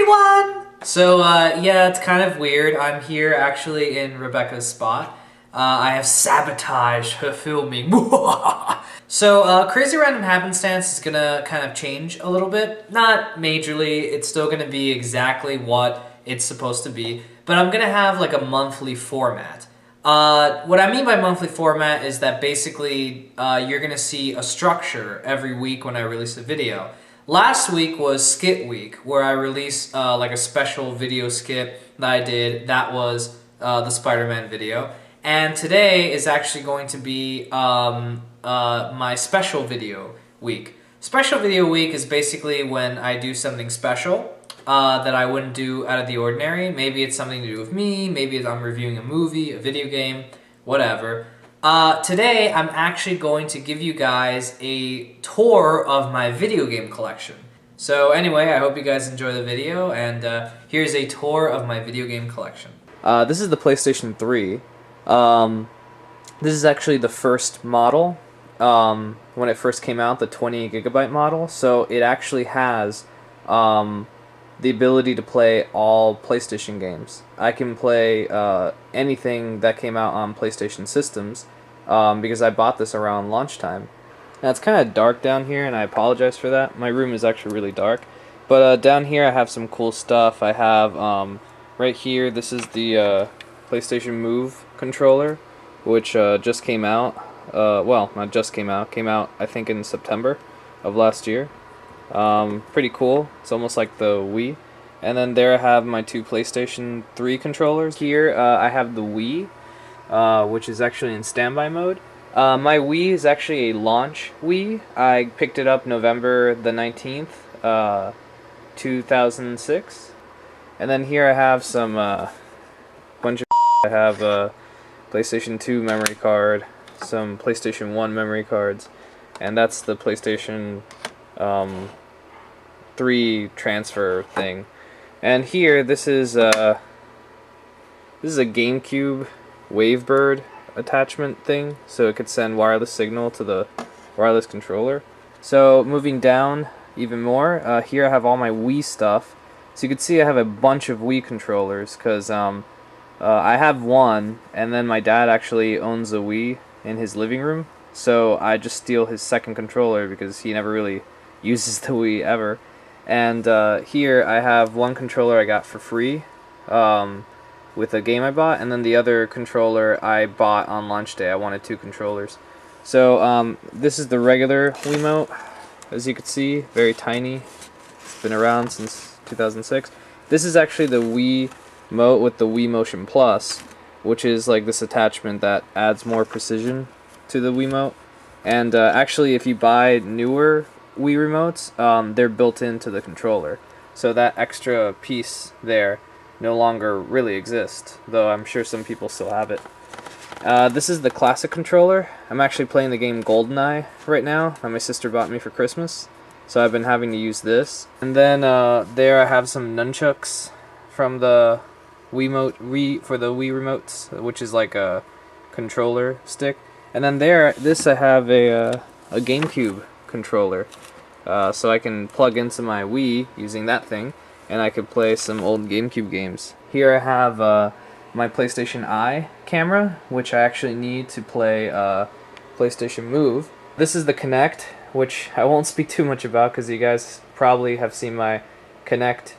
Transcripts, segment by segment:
everyone! So, yeah, it's kind of weird. I'm here actually in Rebecca's spot. I have sabotaged her filming. So, Crazy Random Happenstance is gonna kind of change a little bit. Not majorly, it's still gonna be exactly what it's supposed to be, but I'm gonna have like a monthly format. What I mean by monthly format is that basically you're gonna see a structure every week when I release a video. Last week was skit week, where I released like a special video skit that I did. That was the Spider-Man video. And today is actually going to be my special video week. Special video week is basically when I do something special that I wouldn't do out of the ordinary. Maybe it's something to do with me, maybe I'm reviewing a movie, a video game, whatever. Today, I'm actually going to give you guys a tour of my video game collection. So anyway, I hope you guys enjoy the video, and here's a tour of my video game collection. This is the PlayStation 3. This is actually the first model, when it first came out, the 20 gigabyte model. So it actually has the ability to play all PlayStation games. I can play anything that came out on PlayStation systems because I bought this around launch time. Now it's kind of dark down here, and I apologize for that. My room is actually really dark. But down here I have some cool stuff. I have, right here, this is the PlayStation Move controller, which just came out. Well, not just came out I think in September of last year. Pretty cool. It's almost like the Wii. And then there I have my two PlayStation 3 controllers. Here I have the Wii, which is actually in standby mode. My Wii is actually a launch Wii. I picked it up November the 19th, 2006. And then here I have some bunch of I have a PlayStation 2 memory card, some PlayStation 1 memory cards, and that's the PlayStation 3 transfer thing. And here, this is a GameCube Wavebird attachment thing, so it could send wireless signal to the wireless controller. So moving down even more, here I have all my Wii stuff. So you can see I have a bunch of Wii controllers, because I have one, and then my dad actually owns a Wii in his living room, so I just steal his second controller because he never really uses the Wii ever. And here I have one controller I got for free with a game I bought, and then the other controller I bought on launch day. I wanted two controllers. So this is the regular Wiimote, as you can see, very tiny. It's been around since 2006. This is actually the Wiimote with the Wii Motion Plus, which is like this attachment that adds more precision to the Wiimote. And actually, if you buy newer Wii remotes, they're built into the controller, so that extra piece there no longer really exists, though I'm sure some people still have it. This is the classic controller. I'm actually playing the game GoldenEye right now that my sister bought me for Christmas, so I've been having to use this. And then there I have some nunchucks from the Wiimote for the Wii remotes, which is like a controller stick. And then this I have a GameCube controller, so I can plug into my Wii using that thing, and I could play some old GameCube games. Here I have my PlayStation Eye camera, which I actually need to play PlayStation Move. This is the Kinect, which I won't speak too much about because you guys probably have seen my Kinect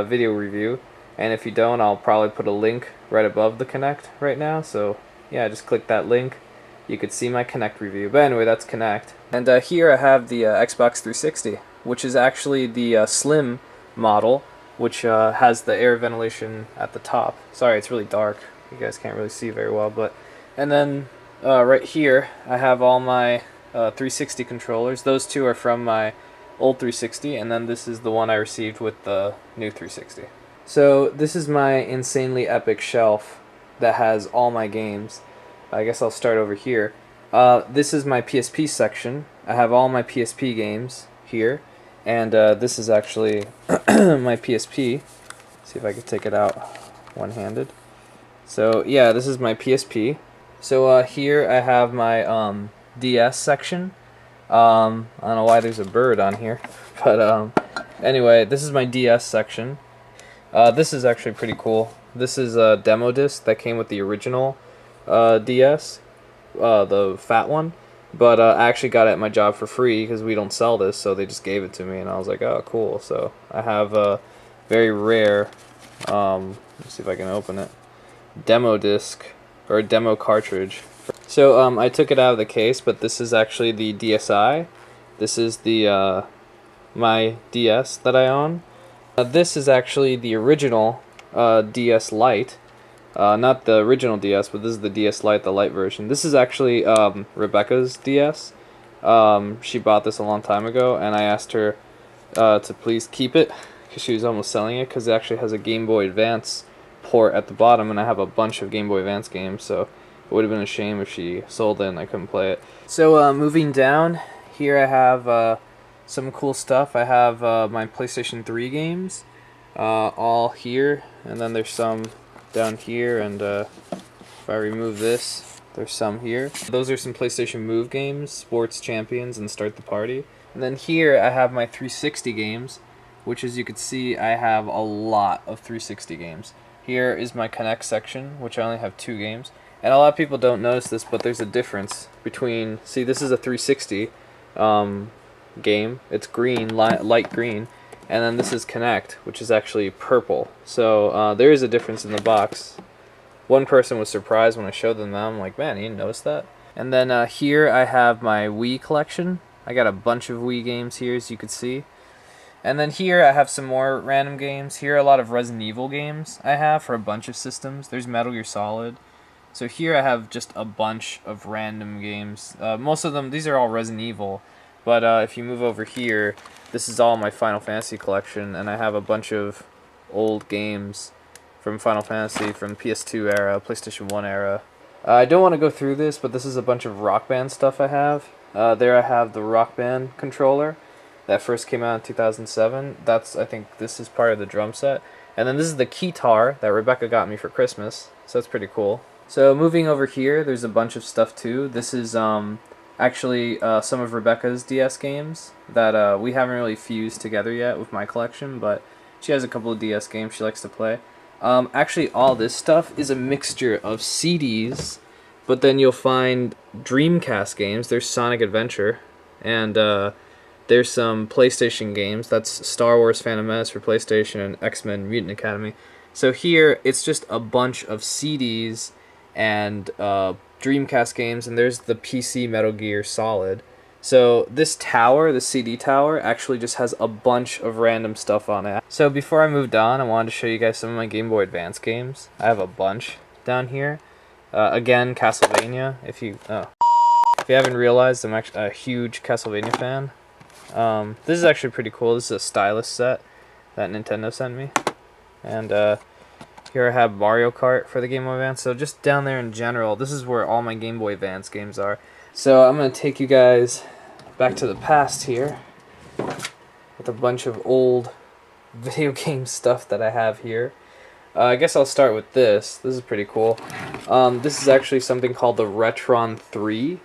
video review, and if you don't, I'll probably put a link right above the Kinect right now, so yeah, just click that link. You could see my Kinect review. But anyway, that's Kinect. And here I have the Xbox 360, which is actually the slim model, which has the air ventilation at the top. Sorry, it's really dark. You guys can't really see very well. And then right here, I have all my 360 controllers. Those two are from my old 360, and then this is the one I received with the new 360. So this is my insanely epic shelf that has all my games. I guess I'll start over here. This is my PSP section. I have all my PSP games here, and this is actually my PSP. See if I can take it out one-handed. So yeah, this is my PSP. So here I have my DS section. I don't know why there's a bird on here, but anyway, this is my DS section. This is actually pretty cool. This is a demo disc that came with the original DS, the fat one. But I actually got it at my job for free because we don't sell this, so they just gave it to me, and I was like, oh, cool. So I have a very rare, let's see if I can open it, demo disc, or a demo cartridge. So I took it out of the case, but this is actually the DSi. This is the my DS that I own. This is actually the original DS Lite. Not the original DS, but this is the DS Lite, the Lite version. This is actually Rebecca's DS. She bought this a long time ago, and I asked her to please keep it because she was almost selling it because it actually has a Game Boy Advance port at the bottom, and I have a bunch of Game Boy Advance games, so it would have been a shame if she sold it and I couldn't play it. So moving down, here I have some cool stuff. I have my PlayStation 3 games all here, and then there's some down here, and if I remove this, there's some here. Those are some PlayStation Move games, Sports Champions and Start the Party. And then here I have my 360 games, which as you can see I have a lot of 360 games. Here is my Connect section, which I only have 2 games. And a lot of people don't notice this, but there's a difference between, see, this is a 360 game. It's green, light green. And then this is Connect, which is actually purple. So there is a difference in the box. One person was surprised when I showed them that. I'm like, man, you didn't notice that? And then here I have my Wii collection. I got a bunch of Wii games here, as you can see. And then here I have some more random games. Here are a lot of Resident Evil games I have for a bunch of systems. There's Metal Gear Solid. So here I have just a bunch of random games. Most of them, these are all Resident Evil. But if you move over here, this is all my Final Fantasy collection, and I have a bunch of old games from Final Fantasy, from PS2 era, PlayStation 1 era. I don't want to go through this, but this is a bunch of Rock Band stuff I have. There I have the Rock Band controller that first came out in 2007. I think this is part of the drum set. And then this is the Keytar that Rebecca got me for Christmas, so that's pretty cool. So moving over here, there's a bunch of stuff too. This is actually some of Rebecca's DS games that we haven't really fused together yet with my collection, but she has a couple of DS games she likes to play. Actually, all this stuff is a mixture of CDs, but then you'll find Dreamcast games. There's Sonic Adventure, and there's some PlayStation games. That's Star Wars Phantom Menace for PlayStation and X-Men Mutant Academy. So here, it's just a bunch of CDs and Dreamcast games, and there's the PC Metal Gear Solid. So this tower, the CD tower, actually just has a bunch of random stuff on it. So before I moved on, I wanted to show you guys some of my Game Boy Advance games. I have a bunch down here. Again, Castlevania. If you haven't realized, I'm actually a huge Castlevania fan. This is actually pretty cool. This is a stylus set that Nintendo sent me. And here I have Mario Kart for the Game Boy Advance. So just down there in general, this is where all my Game Boy Advance games are. So I'm going to take you guys back to the past here with a bunch of old video game stuff that I have here. I guess I'll start with this. This is pretty cool. This is actually something called the Retron 3.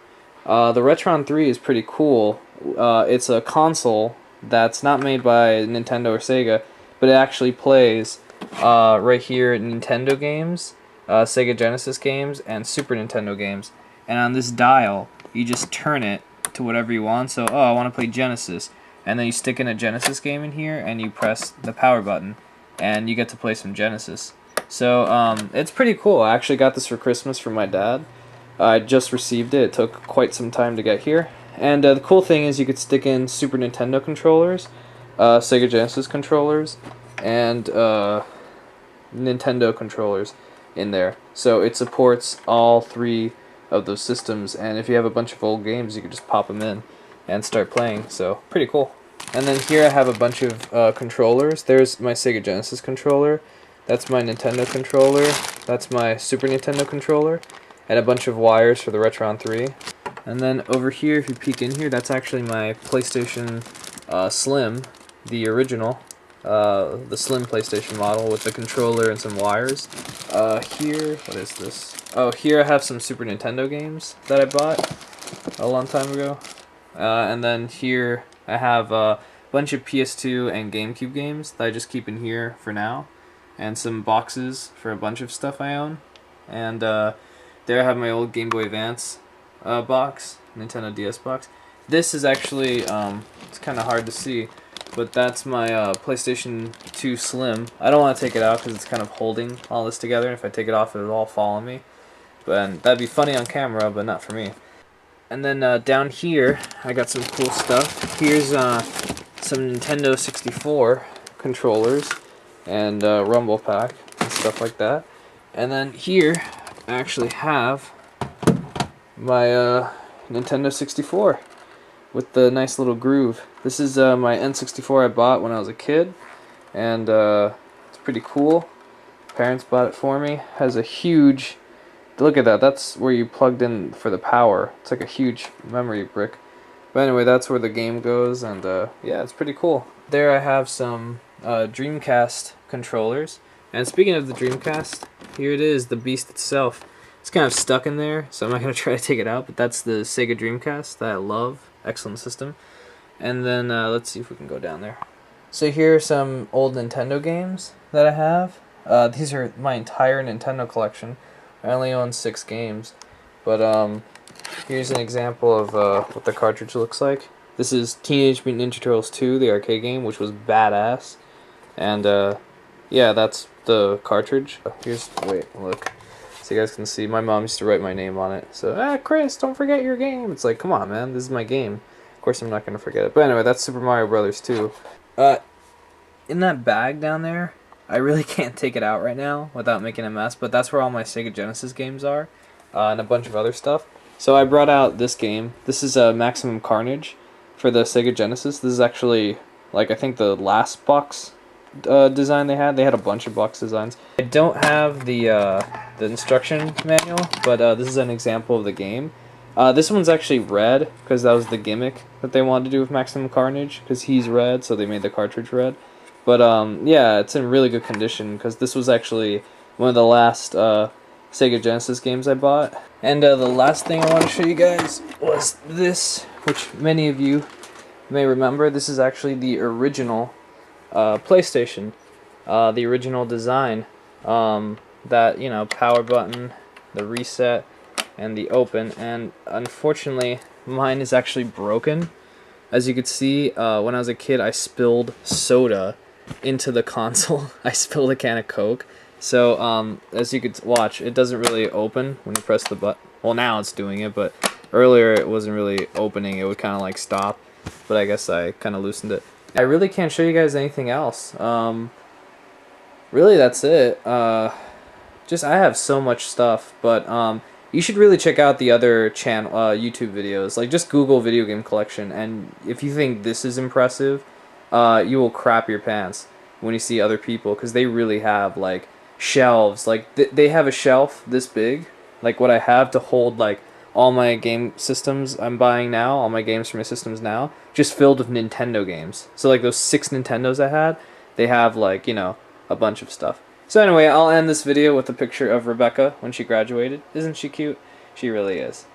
The Retron 3 is pretty cool. It's a console that's not made by Nintendo or Sega, but it actually plays right here Nintendo games, Sega Genesis games, and Super Nintendo games. And on this dial, you just turn it to whatever you want. So, I want to play Genesis. And then you stick in a Genesis game in here, and you press the power button, and you get to play some Genesis. So, it's pretty cool. I actually got this for Christmas from my dad. I just received it. It took quite some time to get here. And the cool thing is you could stick in Super Nintendo controllers, Sega Genesis controllers, and Nintendo controllers in there. So it supports all 3 of those systems, and if you have a bunch of old games, you can just pop them in and start playing. So pretty cool. And then here I have a bunch of controllers. There's my Sega Genesis controller. That's my Nintendo controller. That's my Super Nintendo controller. And a bunch of wires for the Retron 3. And then over here, if you peek in here, that's actually my PlayStation Slim, the original. The Slim PlayStation model with the controller and some wires. Here, what is this? Oh, here I have some Super Nintendo games that I bought a long time ago. And then here I have a bunch of PS2 and GameCube games that I just keep in here for now. and some boxes for a bunch of stuff I own. And there I have my old Game Boy Advance box, Nintendo DS box. This is actually, it's kind of hard to see, but that's my PlayStation 2 Slim. I don't want to take it out because it's kind of holding all this together, and if I take it off it'll all fall on me. But that'd be funny on camera, but not for me. And then down here, I got some cool stuff. Here's some Nintendo 64 controllers and Rumble Pack and stuff like that. And then here, I actually have my Nintendo 64 with the nice little groove. This is my N64 I bought when I was a kid, and it's pretty cool. Parents bought it for me. Has a huge, look at that, that's where you plugged in for the power. It's like a huge memory brick. But anyway, that's where the game goes, and yeah, it's pretty cool. There I have some Dreamcast controllers. And speaking of the Dreamcast, here it is, the beast itself. It's kind of stuck in there, so I'm not going to try to take it out, but that's the Sega Dreamcast that I love. Excellent system. And then let's see if we can go down there. So here are some old Nintendo games that I have. These are my entire Nintendo collection. I only own 6 games, but here's an example of what the cartridge looks like. This is Teenage Mutant Ninja Turtles 2, the arcade game, which was badass. And yeah, that's the cartridge. Here's, wait, look. So you guys can see, my mom used to write my name on it. So, Chris, don't forget your game. It's like, come on, man, this is my game. Of course I'm not going to forget it. But anyway, that's Super Mario Brothers 2. In that bag down there, I really can't take it out right now without making a mess, but that's where all my Sega Genesis games are, and a bunch of other stuff. So I brought out this game. This is Maximum Carnage for the Sega Genesis. This is actually, like, I think the last box design they had. They had a bunch of box designs. I don't have the instruction manual, but this is an example of the game. This one's actually red, because that was the gimmick that they wanted to do with Maximum Carnage, because he's red, so they made the cartridge red. But yeah, it's in really good condition, because this was actually one of the last Sega Genesis games I bought. And the last thing I want to show you guys was this, which many of you may remember. This is actually the original PlayStation, the original design. That, you know, power button, the reset, and the open. And unfortunately, mine is actually broken. As you could see, when I was a kid, I spilled soda into the console. I spilled a can of Coke. So, as you could watch, it doesn't really open when you press the button. Well, now it's doing it, but earlier it wasn't really opening. It would kind of like stop, but I guess I kind of loosened it. I really can't show you guys anything else. Really, that's it. Just, I have so much stuff, but you should really check out the other channel, YouTube videos. Like, just Google video game collection, and if you think this is impressive, you will crap your pants when you see other people, because they really have, like, shelves. Like, they have a shelf this big, like what I have, to hold, like, all my game systems I'm buying now, all my games for my systems now, just filled with Nintendo games. So, like, those 6 Nintendos I had, they have, like, you know, a bunch of stuff. So anyway, I'll end this video with a picture of Rebecca when she graduated. Isn't she cute? She really is.